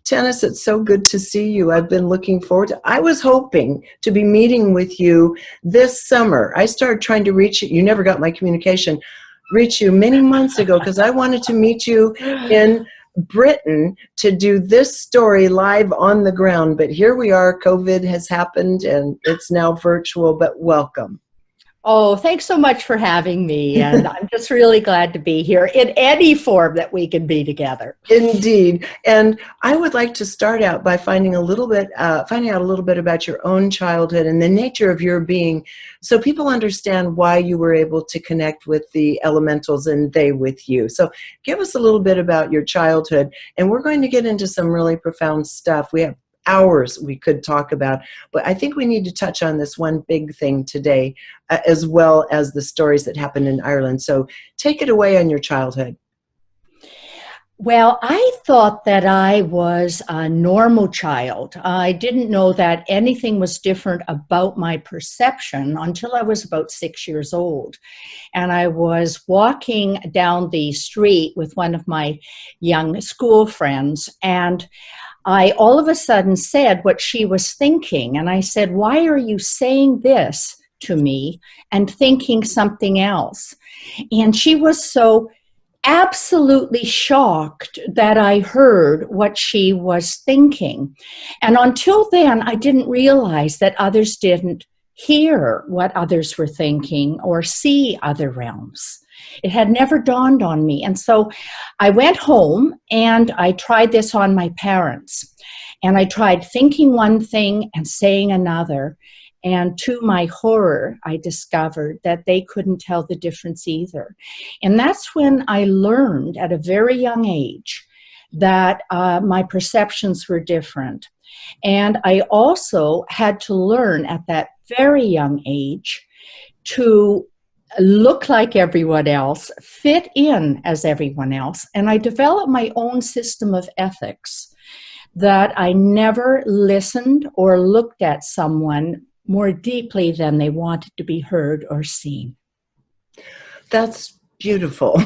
Tanis, it's so good to see you. I've been looking forward to, I was hoping to be meeting with you this summer. I started trying to reach you. You never got my communication. Reach you many months ago because I wanted to meet you in Britain to do this story live on the ground. But here we are. COVID has happened and it's now virtual, but welcome. Oh, thanks so much for having me. And I'm just really glad to be here in any form that we can be together. Indeed. And I would like to start out by finding out a little bit about your own childhood and the nature of your being, so people understand why you were able to connect with the elementals and they with you. So give us a little bit about your childhood, and we're going to get into some really profound stuff. We have hours we could talk about, but I think we need to touch on this one big thing today, as well as the stories that happened in Ireland. So take it away on your childhood. Well, I thought that I was a normal child. I didn't know that anything was different about my perception until I was about 6 years old. And I was walking down the street with one of my young school friends, and I all of a sudden said what she was thinking. And I said, "Why are you saying this to me and thinking something else?" And she was so absolutely shocked that I heard what she was thinking. And until then, I didn't realize that others didn't hear what others were thinking or see other realms. It had never dawned on me. And so I went home and I tried this on my parents. And I tried thinking one thing and saying another. And to my horror, I discovered that they couldn't tell the difference either. And that's when I learned at a very young age that my perceptions were different. And I also had to learn at that very young age to look like everyone else, fit in as everyone else. And I developed my own system of ethics that I never listened or looked at someone more deeply than they wanted to be heard or seen. That's beautiful.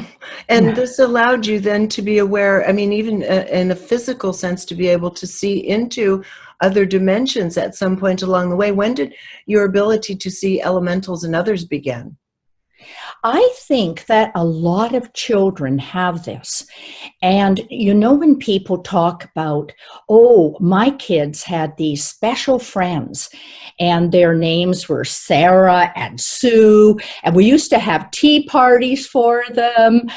And this allowed you then to be aware, I mean, even in a physical sense, to be able to see into other dimensions at some point along the way. When did your ability to see elementals and others begin? I think that a lot of children have this. And you know, when people talk about, oh, my kids had these special friends and their names were Sarah and Sue, and we used to have tea parties for them.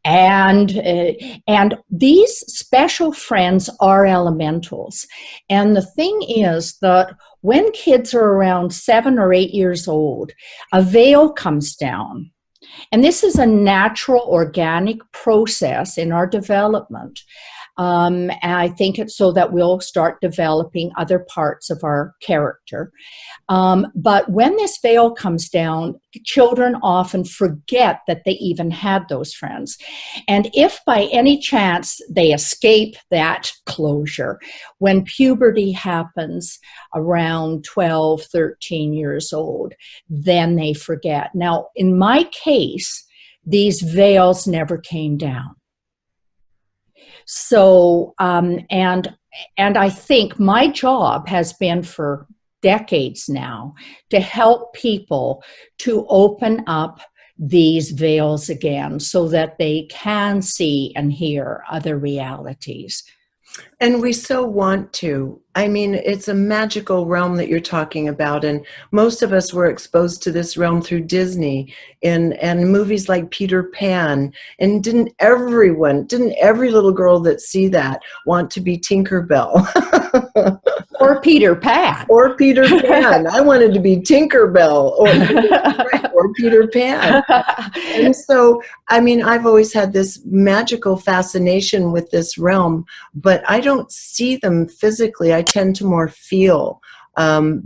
And these special friends are elementals. And the thing is that when kids are around 7 or 8 years old, a veil comes down. And this is a natural, organic process in our development. And I think it's so that we'll start developing other parts of our character. But when this veil comes down, children often forget that they even had those friends. And if by any chance they escape that closure, when puberty happens around 12, 13 years old, then they forget. Now, in my case, these veils never came down. So, and I think my job has been for decades now to help people to open up these veils again so that they can see and hear other realities. And we so want to. I mean, it's a magical realm that you're talking about, and most of us were exposed to this realm through Disney and movies like Peter Pan. And didn't every little girl that see that want to be Tinkerbell? Or Peter Pan. Or Peter Pan. I wanted to be Tinkerbell or Peter Pan. And so, I mean, I've always had this magical fascination with this realm, but I don't see them physically. I tend to more feel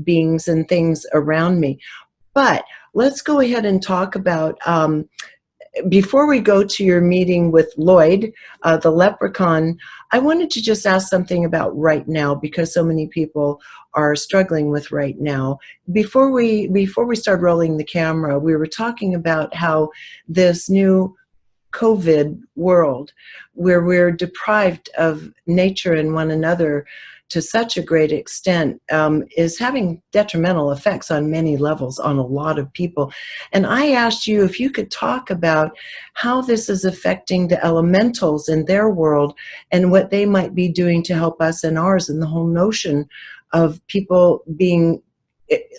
beings and things around me. But let's go ahead and talk about, before we go to your meeting with Lloyd, the leprechaun, I wanted to just ask something about right now, because so many people are struggling with right now. Before we start rolling the camera, we were talking about how this new COVID world where we're deprived of nature and one another to such a great extent is having detrimental effects on many levels on a lot of people. And I asked you if you could talk about how this is affecting the elementals in their world and what they might be doing to help us in ours, and the whole notion of people being,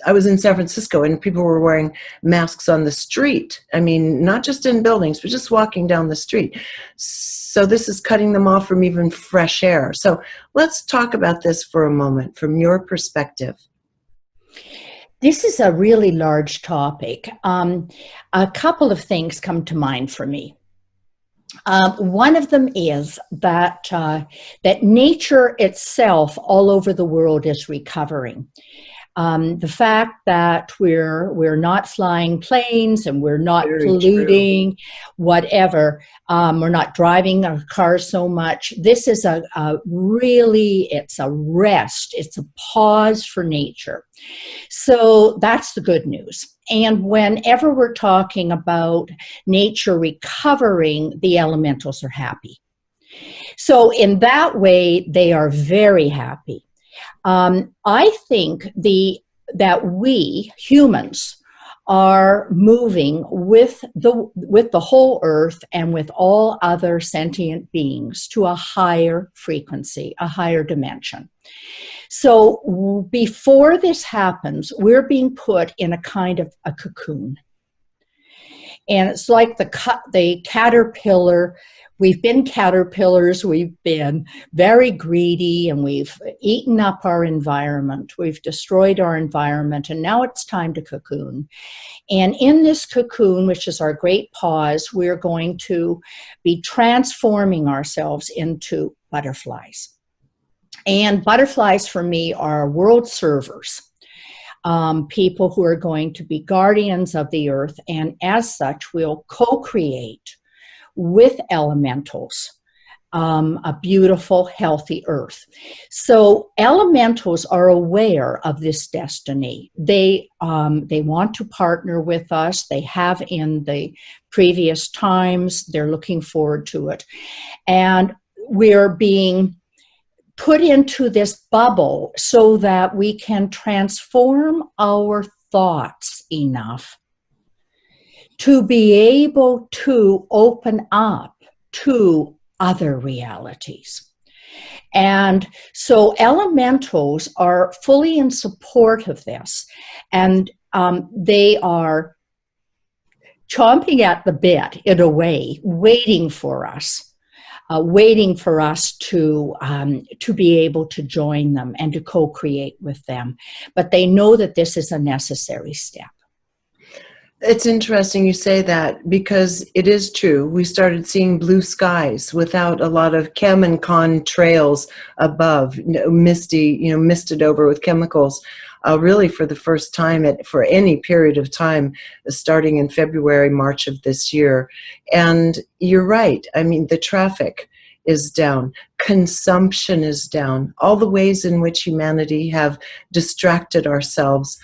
I was in San Francisco and people were wearing masks on the street. I mean, not just in buildings, but just walking down the street. So this is cutting them off from even fresh air. So let's talk about this for a moment from your perspective. This is a really large topic. A couple of things come to mind for me. One of them is that that nature itself all over the world is recovering. The fact that we're not flying planes and we're not Very polluting, true. whatever, we're not driving our cars so much. This is it's a rest. It's a pause for nature. So that's the good news. And whenever we're talking about nature recovering, the elementals are happy. So in that way, they are very happy. I think that we humans are moving with the whole earth and with all other sentient beings to a higher frequency, a higher dimension. So before this happens, we're being put in a kind of a cocoon. And it's like the caterpillar. We've been caterpillars, we've been very greedy, and we've eaten up our environment. We've destroyed our environment, and now it's time to cocoon. And in this cocoon, which is our great pause, we're going to be transforming ourselves into butterflies. And butterflies for me are world servers. People who are going to be guardians of the earth, and as such will co-create with elementals a beautiful, healthy earth. So elementals are aware of this destiny. They want to partner with us. They have in the previous times. They're looking forward to it. And we're being put into this bubble so that we can transform our thoughts enough to be able to open up to other realities. And so elementals are fully in support of this, and they are chomping at the bit in a way, waiting for us to be able to join them and to co-create with them. But they know that this is a necessary step. It's interesting you say that, because it is true. We started seeing blue skies without a lot of chem and con trails above, misted over with chemicals, really for the first time for any period of time, starting in February, March of this year. And you're right. I mean, the traffic is down. Consumption is down. All the ways in which humanity have distracted ourselves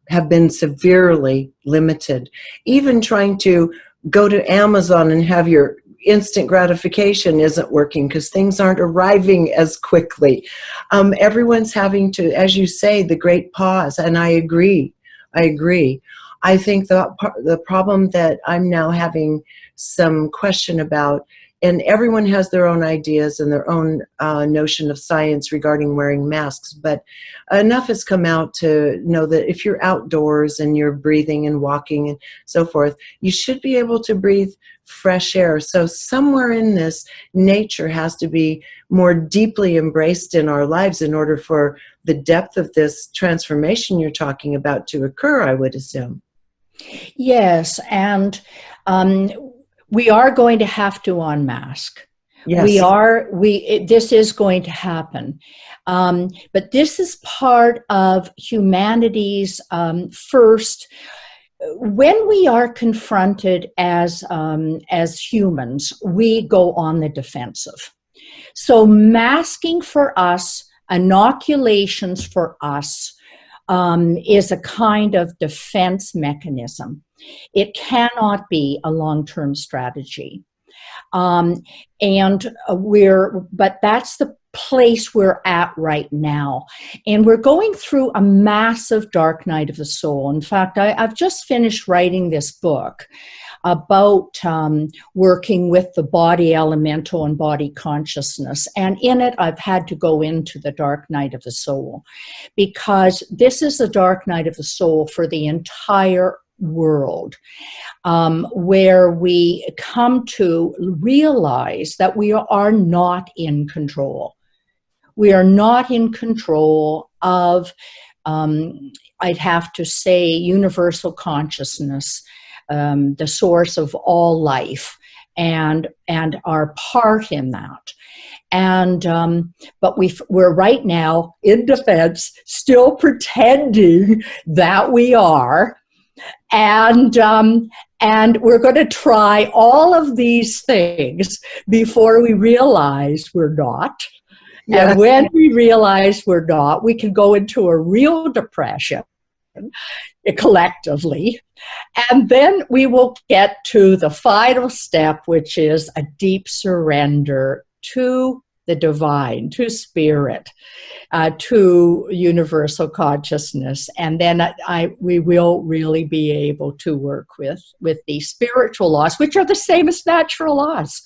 have been severely limited. Even trying to go to Amazon and have your instant gratification isn't working because things aren't arriving as quickly. Everyone's having to, as you say, the great pause, and I agree. I think the problem that I'm now having some question about, and everyone has their own ideas and their own notion of science regarding wearing masks, but enough has come out to know that if you're outdoors and you're breathing and walking and so forth, you should be able to breathe fresh air. So somewhere in this, nature has to be more deeply embraced in our lives in order for the depth of this transformation you're talking about to occur, I would assume. Yes, and we are going to have to unmask. Yes. This is going to happen. But this is part of humanity's first, when we are confronted as humans, we go on the defensive. So masking for us, inoculations for us, is a kind of defense mechanism. It cannot be a long-term strategy. But that's the place we're at right now. And we're going through a massive dark night of the soul. In fact, I've just finished writing this book about working with the body elemental and body consciousness. And in it, I've had to go into the dark night of the soul, because this is the dark night of the soul for the entire world, where we come to realize that we are not in control. We are not in control of, I'd have to say, universal consciousness, the source of all life, and our part in that. And but we're right now in defense, still pretending that we are, and we're going to try all of these things before we realize we're not. Yeah. And when we realize we're not, we can go into a real depression collectively. And then we will get to the final step, which is a deep surrender to the divine, to spirit, to universal consciousness. And then we will really be able to work with the spiritual laws, which are the same as natural laws.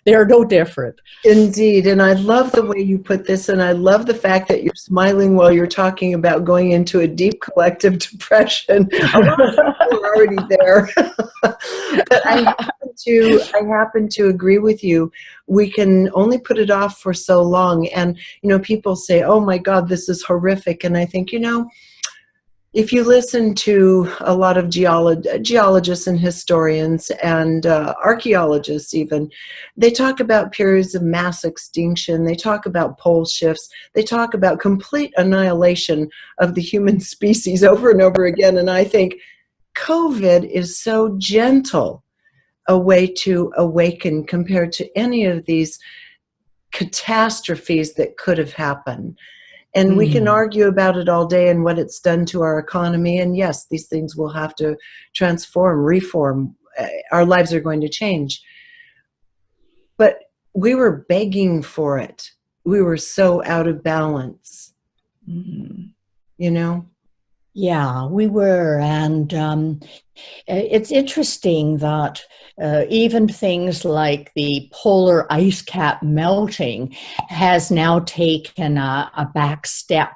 They're no different. Indeed. And I love the way you put this. And I love the fact that you're smiling while you're talking about going into a deep collective depression. A lot of people are already there. But I happen to agree with you. We can only put it off for so long. And, people say, oh my God, this is horrific. And I think, if you listen to a lot of geologists and historians and archaeologists even, they talk about periods of mass extinction. They talk about pole shifts. They talk about complete annihilation of the human species over and over again. And I think COVID is so gentle a way to awaken compared to any of these catastrophes that could have happened. And we can argue about it all day and what it's done to our economy. And yes, these things will have to transform, reform. Our lives are going to change. But we were begging for it. We were so out of balance, Yeah, we were. And it's interesting that even things like the polar ice cap melting has now taken a back step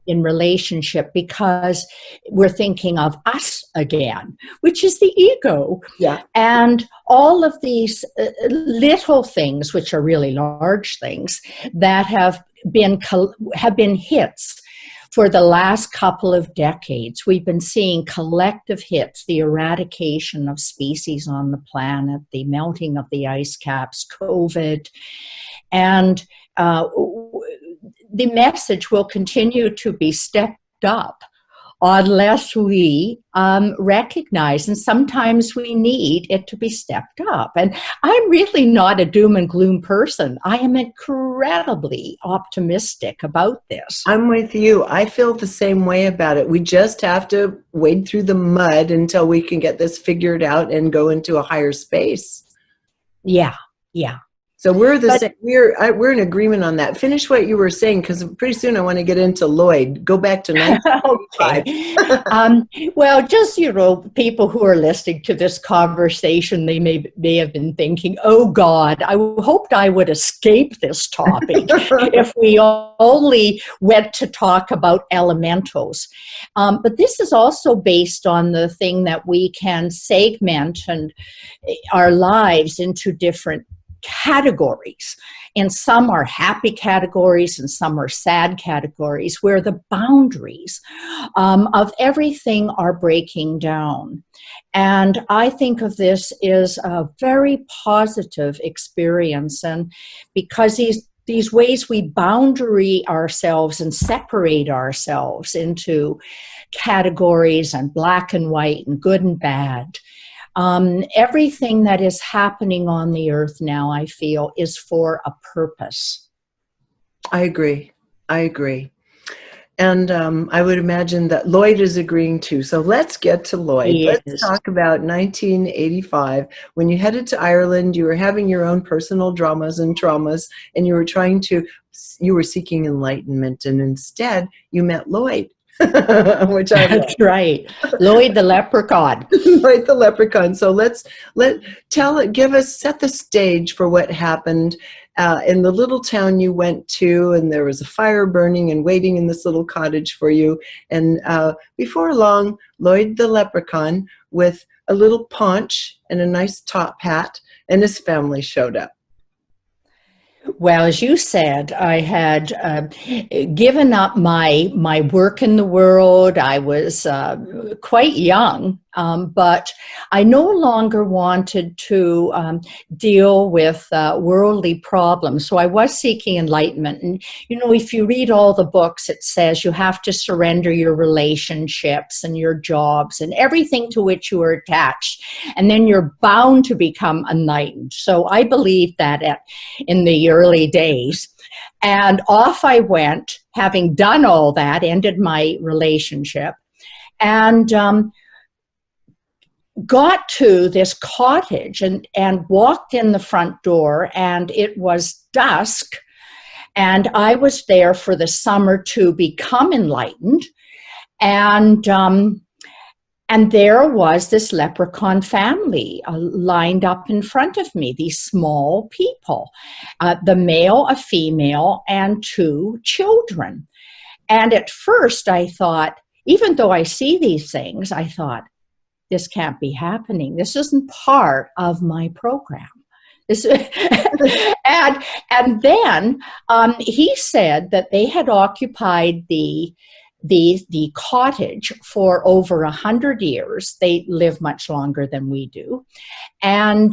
in relationship, because we're thinking of us again, which is the ego. Yeah. And all of these little things, which are really large things, that have been hits. For the last couple of decades, we've been seeing collective hits: the eradication of species on the planet, the melting of the ice caps, COVID. And the message will continue to be stepped up unless we recognize, and sometimes we need it to be stepped up. And I'm really not a doom and gloom person. I am incredibly optimistic about this. I'm with you. I feel the same way about it. We just have to wade through the mud until we can get this figured out and go into a higher space. Yeah. So we're in agreement on that. Finish what you were saying, because pretty soon I want to get into Lloyd. Go back to 1985. Okay. Well, just, people who are listening to this conversation, they may have been thinking, oh God, I hoped I would escape this topic if we only went to talk about elementals. But this is also based on the thing that we can segment our lives into different categories, and some are happy categories and some are sad categories, where the boundaries of everything are breaking down. And I think of this as a very positive experience, and because these ways we boundary ourselves and separate ourselves into categories and black and white and good and bad. Everything that is happening on the earth now, I feel, is for a purpose. I agree. And I would imagine that Lloyd is agreeing too. So let's get to Lloyd. He Let's is. talk about 1985. When you headed to Ireland, you were having your own personal dramas and traumas, and you were seeking enlightenment, and instead you met Lloyd, which I love. That's right. Lloyd the leprechaun. Lloyd the leprechaun. So set the stage for what happened in the little town you went to, and there was a fire burning and waiting in this little cottage for you. And before long, Lloyd the leprechaun, with a little paunch and a nice top hat, and his family showed up. Well, as you said, I had given up my work in the world. I was quite young, but I no longer wanted to deal with worldly problems. So I was seeking enlightenment. And, you know, if you read all the books, it says you have to surrender your relationships and your jobs and everything to which you are attached. And then you're bound to become enlightened. So I believed that in the early days. And off I went, having done all that, ended my relationship, and got to this cottage and walked in the front door, and it was dusk, and I was there for the summer to become enlightened. And there was this leprechaun family lined up in front of me, these small people, the male, a female, and 2 children. And at first I thought, even though I see these things, I thought, this can't be happening. This isn't part of my program. And then he said that they had occupied the cottage for over 100 years. They live much longer than we do, and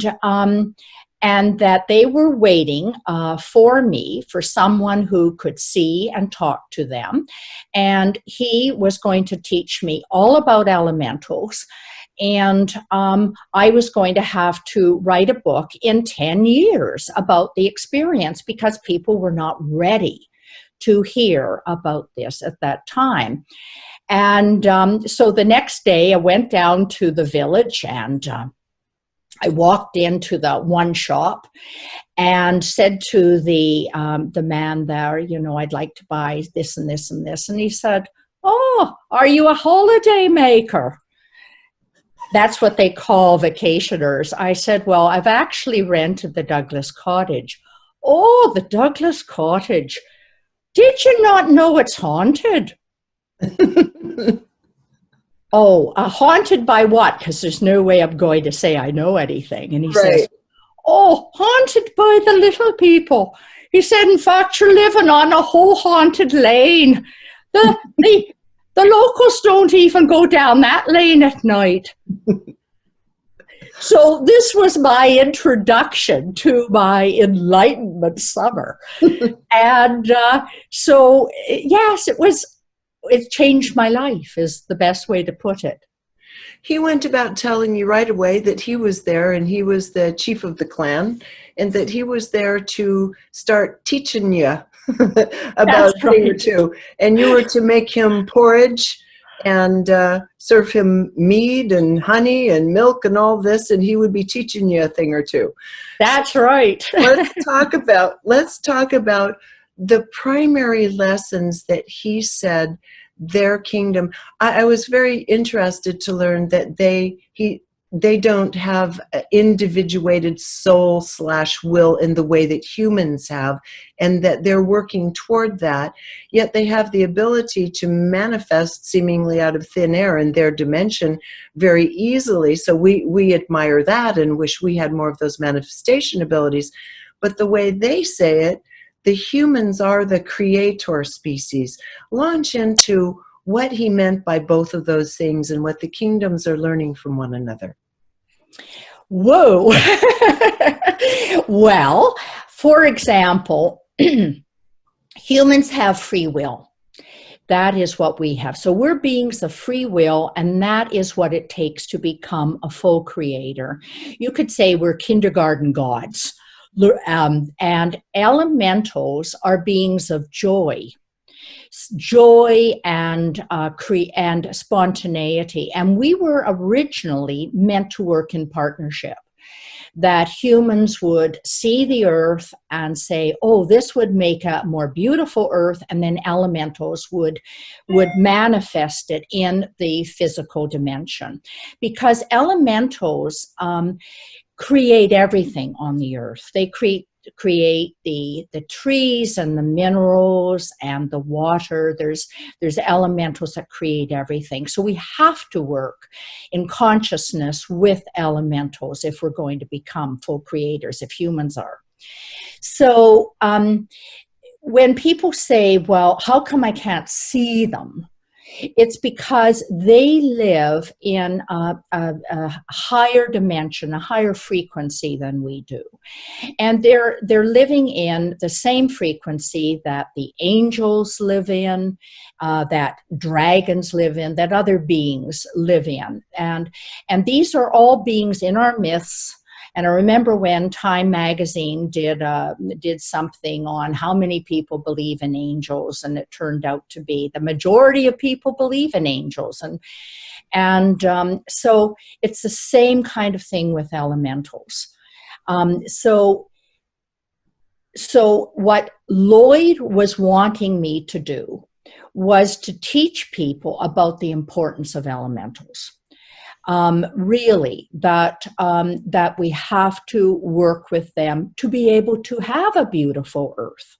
that they were waiting for someone who could see and talk to them, and he was going to teach me all about elementals. And I was going to have to write a book in 10 years about the experience, because people were not ready to hear about this at that time. And so the next day I went down to the village, and I walked into the one shop and said to the man there, you know, I'd like to buy this and this and this. And he said, "Oh, are you a holiday maker?" That's what they call vacationers. I said, "Well, I've actually rented the Douglas Cottage." "Oh, the Douglas Cottage. Did you not know it's haunted?" "Oh, haunted by what? Because there's no way I'm going to say I know anything." And he says, "Oh, haunted by the little people." He said, "In fact, you're living on a whole haunted lane. The locals don't even go down that lane at night." So this was my introduction to my enlightenment summer. And so, yes, it changed my life, is the best way to put it. He went about telling you right away that he was there, and he was the chief of the clan, and that he was there to start teaching you about a thing or two. And you were to make him porridge and serve him mead and honey and milk and all this, and he would be teaching you a thing or two. That's right. let's talk about the primary lessons that he said their kingdom. I was very interested to learn that they don't have individuated soul/will in the way that humans have, and that they're working toward that, yet they have the ability to manifest seemingly out of thin air in their dimension very easily. So we admire that and wish we had more of those manifestation abilities. But the way they say it, the humans are the creator species. Launch into what he meant by both of those things and what the kingdoms are learning from one another. Whoa. Well, for example, humans have free will. That is what we have. So we're beings of free will, and that is what it takes to become a full creator. You could say we're kindergarten gods. And elementals are beings of joy. joy and and spontaneity. And we were originally meant to work in partnership, that humans would see the earth and say, oh, this would make a more beautiful earth, and then elementals would manifest it in the physical dimension. Because elementals create everything on the earth. They create the trees and the minerals and the water. There's elementals that create everything. So we have to work in consciousness with elementals if we're going to become full creators, if humans are. So when people say, well, how come I can't see them? It's because they live in a higher dimension, a higher frequency than we do. And they're living in the same frequency that the angels live in, that dragons live in, that other beings live in. And these are all beings in our myths. And I remember when Time magazine did something on how many people believe in angels, and it turned out to be the majority of people believe in angels. And so it's the same kind of thing with elementals. So what Lloyd was wanting me to do was to teach people about the importance of elementals. Really, that we have to work with them to be able to have a beautiful earth.